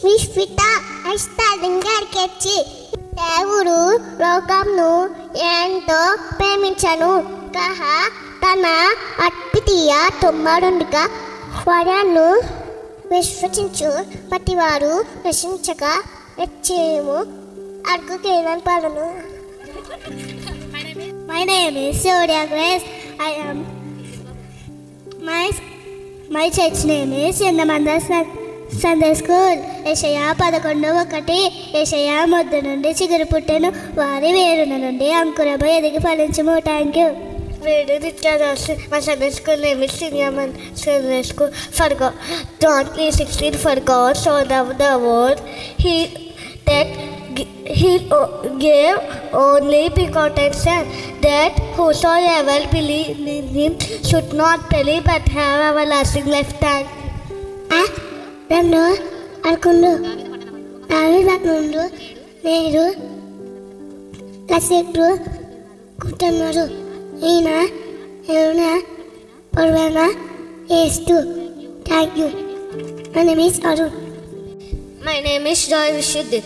మిస్ఫితా గారికి దేవుడు లోకంను ఎంతో ప్రేమించను కహా తన అద్వితీయ కుమారునిగా వరను విశ్వసించు ప్రతివారు నశించగా నిత్యము అడుగుకేనని పాలను. My name is Surya Grace. My church name is Chinamanda Sunday School. యెషయా 11:1 యెషయా మొద్దు నుండి చిగురు పుట్టెను, వారి వేరున నుండి అంకురము ఎదిగి ఫలించుము. Thank you. My Sunday school name is Chinamanda Sunday School. For God, John 3:16, for God so loved the world, He gave only begotten Son, that whosoever believes in Him should not perish but have everlasting life. నన్ను అనుకుండు మీరు లక్షలు కుట్టున్నారు, ఈయన ఎవరైనా పొడవైనా వేస్తూ. Thank you. My name is Arun. My name is Joy Vishuddh.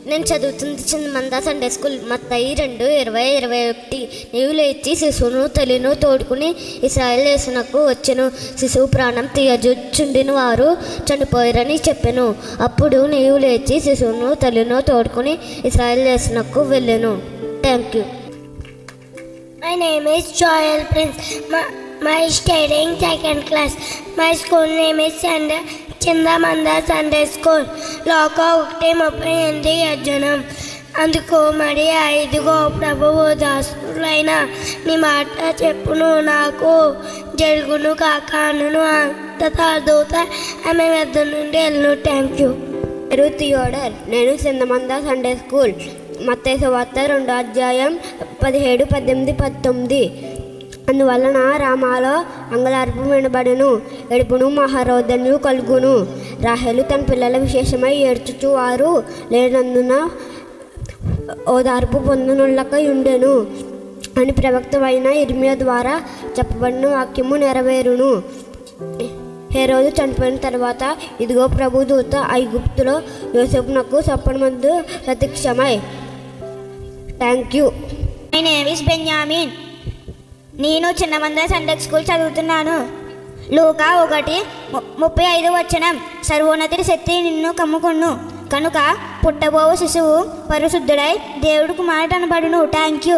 నేను చదువుతుంది చిన్నమంద Sunday school. మత్తయి 2:20-21. నీవు లేచి శిశువును తల్లిను తోడుకుని ఇశ్రాయేలు దేశమునకు వచ్చెను. శిశువు ప్రాణం తీయజుచుండిన వారు చనిపోయారని చెప్పెను. అప్పుడు నీవు లేచి శిశువును తల్లిను తోడుకుని ఇశ్రాయేలు దేశమునకు వెళ్ళెను. Thank you. My name is Joel Prince. My studying 2nd class. My school name is Chindamanda Sunday school. లోక 1:38 యజ్జనం. అందుకు మరి ఇదిగో ప్రభువు దాసులైన నీ మాట చెప్పును, నాకు జరుగును కాక అనును. అంతట దూత ఆమె వద్ద నుండి వెళ్ళను. Thank you. పేరు థియోడర్. నేను చిందమంద సండే స్కూల్. మత్తయి సువార్త 2:17, 18, 19. అందువలన రామాలో అంగలార్పు వినబడును, ఏడుపును మహారోదన్యు కలుగును. రాహేలు తన పిల్లల విశేషమై ఏడ్చుచు వారు లేనందున ఓదార్పు పొందనులకై ఉండెను అని ప్రవక్త అయిన ఇర్మియా ద్వారా చెప్పబడిన వాక్యము నెరవేరును. హేరోదు చనిపోయిన తర్వాత ఇదిగో ప్రభు దూత ఐగుప్తులో యోసేపునకు సప్పనమందు ప్రత్యక్షమై. Thank you. My name is Benjamin. నేను చిన్నమంద సండే స్కూల్ చదువుతున్నాను. లూకా 1:35. సర్వోన్నతుడి శక్తి నిన్ను కమ్ముకొను కనుక పుట్టబోవు శిశువు పరిశుద్ధుడై దేవుడు కుమారుడు అనబడును. Thank you.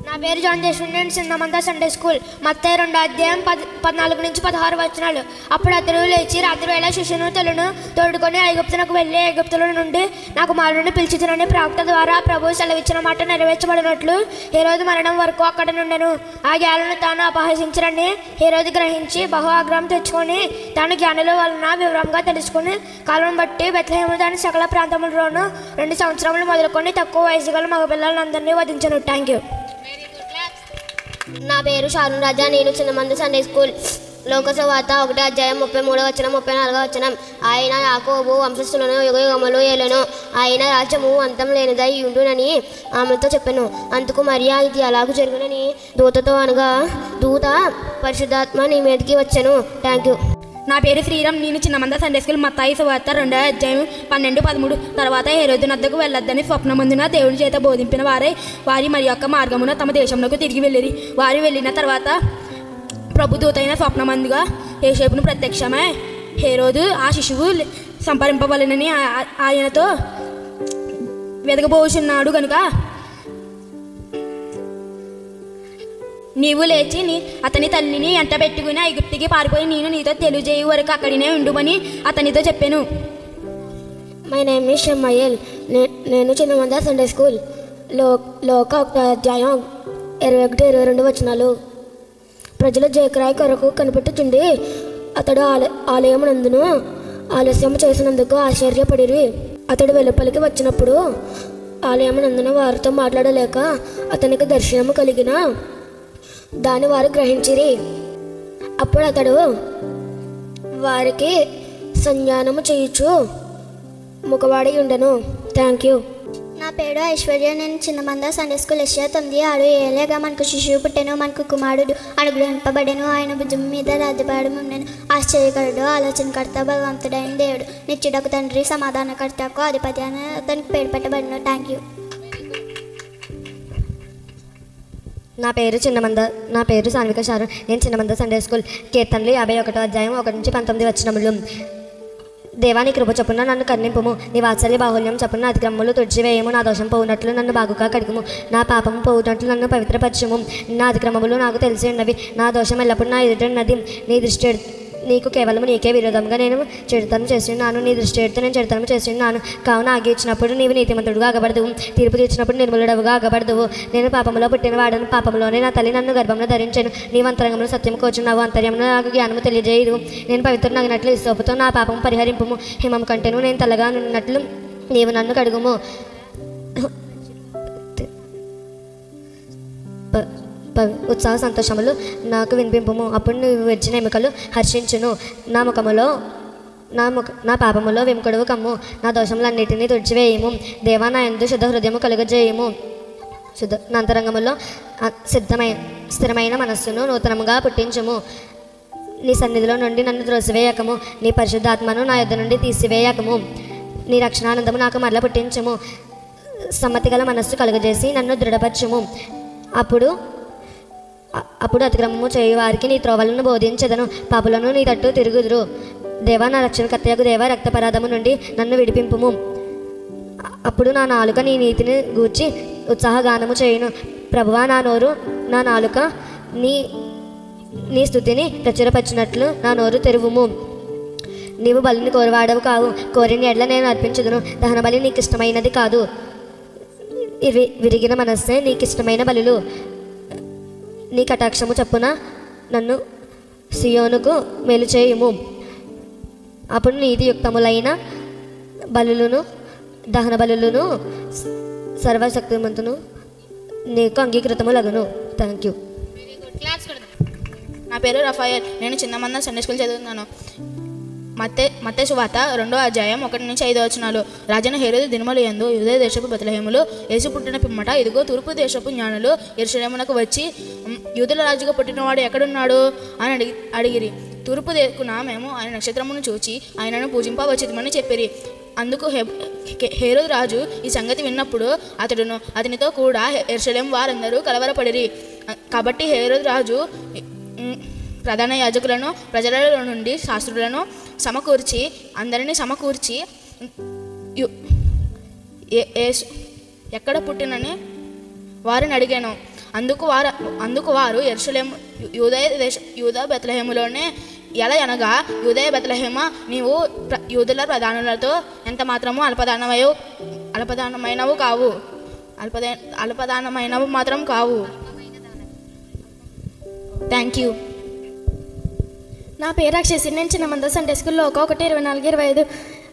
నా పేరు జాన్ జేషన్. నేను చిన్నమంద సండే స్కూల్. మత్తయి 2:14-16. అప్పుడు అతడు లేచి రాత్రివేళ శిశువును తల్లిను తోడుకొని ఐగుప్తునకు వెళ్ళి ఐగుప్తుల నుండి నా కుమారుడిని పిలిచితునని ప్రవక్త ద్వారా ప్రభు సెలవిచ్చిన మాట నెరవేర్చబడినట్లు హేరోదు మరణం వరకు అక్కడ నుండెను. ఆ జ్ఞానులను తాను అపహసించరని హేరోదు గ్రహించి బహు ఆగ్రహం తెచ్చుకొని తాను జ్ఞానుల వలన వివరంగా తెలుసుకుని కాలం బట్టి బెత్లెహేము దాని సకల ప్రాంతములలోనూ 2 సంవత్సరములు మొదలుకొని తక్కువ వయసు గల మగపిల్లలందరినీ వధించను. Thank you. నా పేరు షారున్ రాజా. నేను చిన్నమంద సండే స్కూల్. లోకసువార్త 1:33-34. ఆయన యాకోబు వంశస్థులను యుగయుగములు ఏలెను, ఆయన రాజ్యము అంతం లేనిదై ఉండునని ఆమెతో చెప్పెను. అందుకు మరియా ఇది అలాగూ జరుగునని దూతతో అనగా దూత పరిశుద్ధాత్మ నీ మీదకి వచ్చెను. Thank you. నా పేరు శ్రీరామ్. నేను చిన్నమంద సండే స్కూల్. మత్తయి సువార్త 2:12-13. తర్వాత హేరోదు నద్దకు వెళ్ళొద్దని స్వప్నమందున దేవుడి చేత బోధింపిన వారి మరి యొక్క మార్గమున తమ దేశంలోకి తిరిగి వెళ్ళిరి. వారు వెళ్ళిన తర్వాత ప్రభు దూతైన స్వప్నమందుగా యోసేపును ప్రత్యక్షమై హేరోదు ఆ శిశువు సంపరింపవలెనని ఆయనతో వెదకబోచున్నాడు కనుక నీవు లేచి అతని తల్లిని ఎంట పెట్టుకుని ఐగుప్తికి పారిపోయి నేను నీతో తెలియజేయ వరకు అక్కడినే ఉండుమని అతనితో చెప్పాను. My name is Shammayal. నేను చిన్నమంద సండే స్కూల్. లోక 1:21-22. ప్రజలు జయక్రాయ్ కొరకు కనిపెట్టుచుండి అతడు ఆలయమునందును ఆలస్యం చేసినందుకు ఆశ్చర్యపడిరి. అతడు వెలుపలికి వచ్చినప్పుడు ఆలయమునందున వారితో మాట్లాడలేక అతనికి దర్శనము కలిగిన దాన్ని వారు గ్రహించిరి. అప్పుడు అతడు వారికి సంజ్ఞానము చేయుచు ముఖవాడి ఉండెను. Thank you. నా పేరు ఐశ్వర్య. నేను చిన్నమంద సండే స్కూల్ యెషయా 9:6 మనకు శిశువు పుట్టెను, మనకు కుమారుడు అనుగ్రహింపబడెను. ఆయన భుజం మీద రాజ్యభారం ఉండెను. ఆశ్చర్యకరుడు, ఆలోచనకర్త, బలవంతుడైన దేవుడు, నిత్యుడకు తండ్రి, సమాధానకర్తకు అధిపతి అని అతనికి పేరు పెట్టబడిన. Thank you. నా పేరు సాన్విక శారు. నేను చిన్నమంద సండే స్కూల్. కీర్తనలు 51:1-19 దేవాని కృప చొప్పున నన్ను కరుణింపుము, నీ వాత్సల్య బాహుల్యం చొప్పున అతిక్రమములు తుడిచివేయము. నా దోషం పోవునట్లు నన్ను బాగుగా కడుగుము, నా పాపము పోవునట్లు నన్ను పవిత్రపరచుము. నా అతిక్రమములు నాకు తెలిసి ఉన్నవి, నా దోషం ఎల్లప్పుడు నా ఎదుటన్నది. నీకు కేవలం నీకే విరోధంగా నేను చెడుతనం చేస్తున్నాను, నీ దృష్టి ఎడుతూ నేను చెడుతనం చేస్తున్నాను. కావున ఆగి ఇచ్చినప్పుడు నీవు నీతిమంతుడుగా ఆగబడదువు, తీర్పు తీర్చినప్పుడు నిర్మలుడవుగా ఆగబడదువు. నేను పాపములో పుట్టిన వాడను, పాపములోనే నా తల్లి నన్ను గర్భంలో ధరించాను. నీవు అంతరంగంలో సత్యము కోచున్నావు, అంతర్యంలో నాకు జ్ఞానము తెలియజేయదు. నేను పవిత్రునగినట్లు ఇసోపుతో నా పాపము పరిహరింపుము, హిమం కంటేను నేను తెల్లగా ఉన్నట్లు నీవు నన్ను కడుగుము. ఉత్సాహ సంతోషములు నాకు వినిపింపుము, అప్పుడు నువ్వు వచ్చిన ఎముకలు హర్షించును. నా పాపములో విముకుడువు కమ్ము, నా దోషములన్నిటినీ తుడిచివేయము. దేవా, నా యందు శుద్ధ హృదయము కలుగజేయము. నా అంతరంగములో స్థిరమైన మనస్సును నూతనముగా పుట్టించుము. నీ సన్నిధిలో నుండి నన్ను త్రోసివేయకము, నీ పరిశుద్ధాత్మను నా యొద్ద నుండి తీసివేయకము. నీ రక్షణానందము నాకు మరల పుట్టించుము. సమ్మతి గల మనస్సు కలుగజేసి నన్ను దృఢపరచుము. అప్పుడు అతిక్రమము చేయువారికి నీ త్రోవలను బోధించెదను, పాపులను నీ తట్టు తిరుగుదురు. దేవా, నా రక్షణకర్తయగు దేవా, రక్తపరాధము నుండి నన్ను విడిపింపుము. అప్పుడు నా నాలుక నీ నీతిని గూర్చి ఉత్సాహగానము చేయును. ప్రభువా, నా నోరు నా నాలుక నీ స్థుతిని ప్రచురపరిచినట్లు నా నోరు తెరువుము. నీవు బలిని కోరువాడవు కావు, కోరిన ఎడ్ల నేను అర్పించుదును. దహన బలి నీకు ఇష్టమైనది కాదు, విరిగిన మనస్సే నీకు ఇష్టమైన బలులు. నీ కటాక్షము చప్పున నన్ను సియోనుకు మేలు చేయుము. అప్పుడు నీతియుక్తములైన బలులను, దహన బలులను సర్వశక్తిమంతును నీకు అంగీకృతములగును. Thank you. నా పేరు రఫాయల్. నేను చిన్నమంద సండే స్కూల్ చదువుతున్నాను. మత్తయి సువార్త 2:1-5 రాజైన హేరోదు దినముల యందు యూదయ దేశపు బెత్లెహేములో యేసు పుట్టిన పిమ్మట, ఇదిగో తూర్పు దేశపు జ్ఞానులు యెరూషలేమునకు వచ్చి, యూదుల రాజుగా పుట్టినవాడు ఎక్కడున్నాడు అని అడిగిరి. తూర్పు దిక్కున మేము ఆయన నక్షత్రమును చూచి ఆయనను పూజింపవచ్చితమని చెప్పిరి. అందుకు హేరోదు రాజు ఈ సంగతి విన్నప్పుడు అతనితో కూడా యెరూషలేము వారందరూ కలవరపడిరి. కాబట్టి హేరోదు రాజు ప్రధాన యాజకులను, ప్రజలలో నుండి శాస్త్రులను అందరినీ సమకూర్చి ఎక్కడ పుట్టినని వారిని అడిగాను. అందుకు వారు యెరూషలేము యూదా బెత్లెహేములోనే ఎలా అనగా, యూదయ బెత్లెహేమ, నీవు యూదుల ప్రధానులతో ఎంత మాత్రము అల్పదానమైనవు మాత్రం కావు. Thank you. నా పేరు అక్షసి. నేను చిన్నమంద సండే స్కూల్లో 1:24-25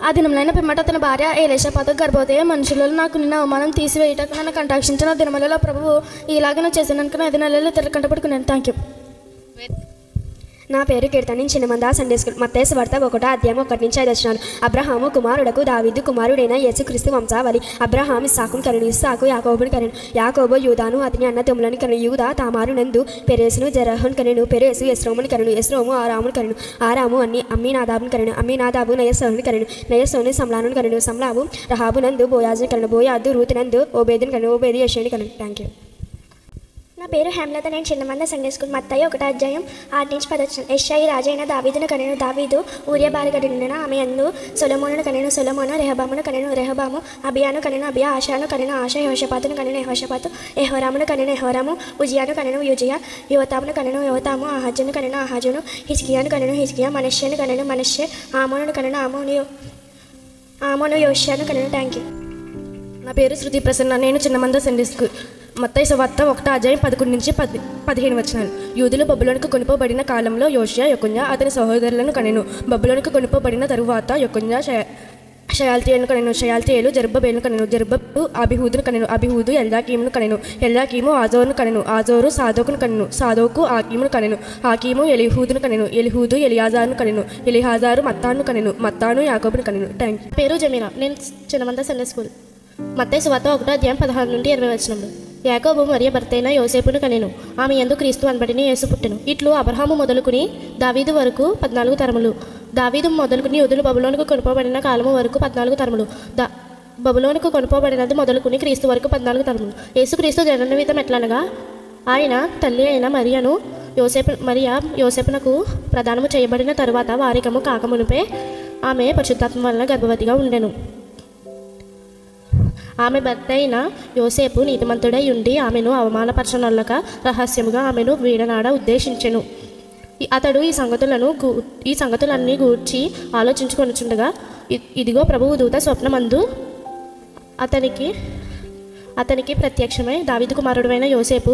ఆ దినములైన పిమ్మట అతని భార్య ఎలీషాపాతు గర్భవతి మనుషులలో నాకు నిన్న అవమానం తీసివేయటకు నన్ను కంటాక్షించిన దినములలో ప్రభువు ఇలాగ చేసినాక 5 నెలలు తిరగంట పడుకున్నాను. Thank you. నా పేరు కీర్తన. నేను చిన్నమంద సండే స్కూల్. మత్తయి సువార్త 1:1-5 అబ్రహాము కుమారుడకు దావీదు కుమారుడైన యేసుక్రీస్తు వంశావళి. అబ్రహాం ఇస్సాకును కనెను, ఇస్సాకు యాకోబును కనెను, యాకోబు యూదాను అతని అన్నదమ్ములను కనెను, యూదా తామారు నందు పెరేసును జెరహును కనెను, పెరేసు ఎస్రోమును కనెను, ఎస్రోము ఆరామును కనెను, ఆరాము అమ్మీనాదాబును కనెను, అమ్మీనాదాబు నయస్సోను కనెను, నయస్సోను సంలాను కనెను, సంలావు రహాబు నందు బోయాజును కనెను, బోయాదు రూతు నందు ఓబేదును కనెను, ఓబేదు యెషూను కనెను. Thank you. నా పేరు హేమలత. నేను చిన్నమంద సండే స్కూల్. మత్తయి 1:6-10 యెషయి రాజైన దావీదును కనెను, దావీదు ఊరియా భార్య కనెను, ఆమె యందు సొలొమోనును కనెను, సొలొమోను రెహబామును కనెను, రెహబాము అబియాను కనెను, అబియా ఆశాను కనెను, ఆశ యెహోషాపాతును కనెను, యెహోషాపాతు యెహోరామును కనెను, యెహోరాము ఉజియాను కనెను, యుజియా యోతామును కనెను, యోతాము ఆహాజును కనెను, ఆహాజును హిజ్కియాను కనెను, హిజ్కియా మనష్షేను కనెను, మనష్షే ఆమోనును కనెను, ఆమోను యోషియాను కనెను. Thank you. నా పేరు శృతి ప్రసన్న. నేను చిన్నమంద సండే స్కూల్. మత్తయి సువార్త 1:11-15 యూదులు బబులోనుకు కొనుపోబడిన కాలంలో యోషియా యెకొన్యా అతని సహోదరులను కనెను. బబులోనుకు కొనుపోబడిన తరువాత యెకొన్యా షయాల్తీయేలును కనెను, షయాల్తీయేలు జెరుబ్బబేలును కనెను, జెరుబ్బబేలు అబిహూదును కనెను, అబిహూదు ఎల్యాకీమును కనెను, ఎల్యాకీము ఆజోరును కనెను, ఆజోరు సాదోకును కనెను, సాదోకు ఆకీమును కనెను, ఆకీము ఎలీహూదును కనెను, ఎలీహూదు ఎలియాజారును కనెను, ఎలిహాజారు మత్తాను కనెను, మత్తాను యాకోబును కనెను. Thank you. పేరు జమీనా. నేను చిన్నమంద సండే స్కూల్. మత్తయి సువార్త 1:16-20 యాకోబు మరియ భర్తైన యోసేపును కనెను. ఆమె యందు క్రీస్తు అనబడిన యేసు పుట్టెను. ఇట్లు అబ్రహాము మొదలుకుని దావీదు వరకు 14 తరములు. దావీదు మొదలుకుని యూదులు బబులోనుకు కొనుపోబడిన కాలము వరకు 14 తరములు. బబులోనుకు కొనుపోబడినది మొదలుకుని క్రీస్తు వరకు 14 తరములు. యేసుక్రీస్తు జనన విధం ఎట్లనగా, ఆయన తల్లి అయిన యోసేపునకు ప్రదానము చేయబడిన తరువాత వారికము కాకమునిపే ఆమె పరిశుద్ధాత్మ వలన గర్భవతిగా ఉండెను. ఆమె భర్త అయిన యోసేపు నీతిమంతుడై ఉండి ఆమెను అవమానపరచనొల్లక రహస్యముగా ఆమెను వీడనాడ ఉద్దేశించెను. అతడు ఈ సంగతులన్నీ గూర్చి ఆలోచించుకొనుచుండగా ఇదిగో ప్రభువు దూత స్వప్నమందు అతనికి ప్రత్యక్షమై, దావీదు కుమారుడైన యోసేపు,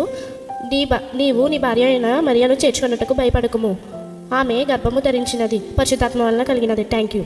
నీవు నీ భార్య అయిన మరియను చేర్చుకొనుటకు భయపడకుము. ఆమె గర్భము ధరించినది పరిశుద్ధాత్మ వలన కలిగినది. Thank you.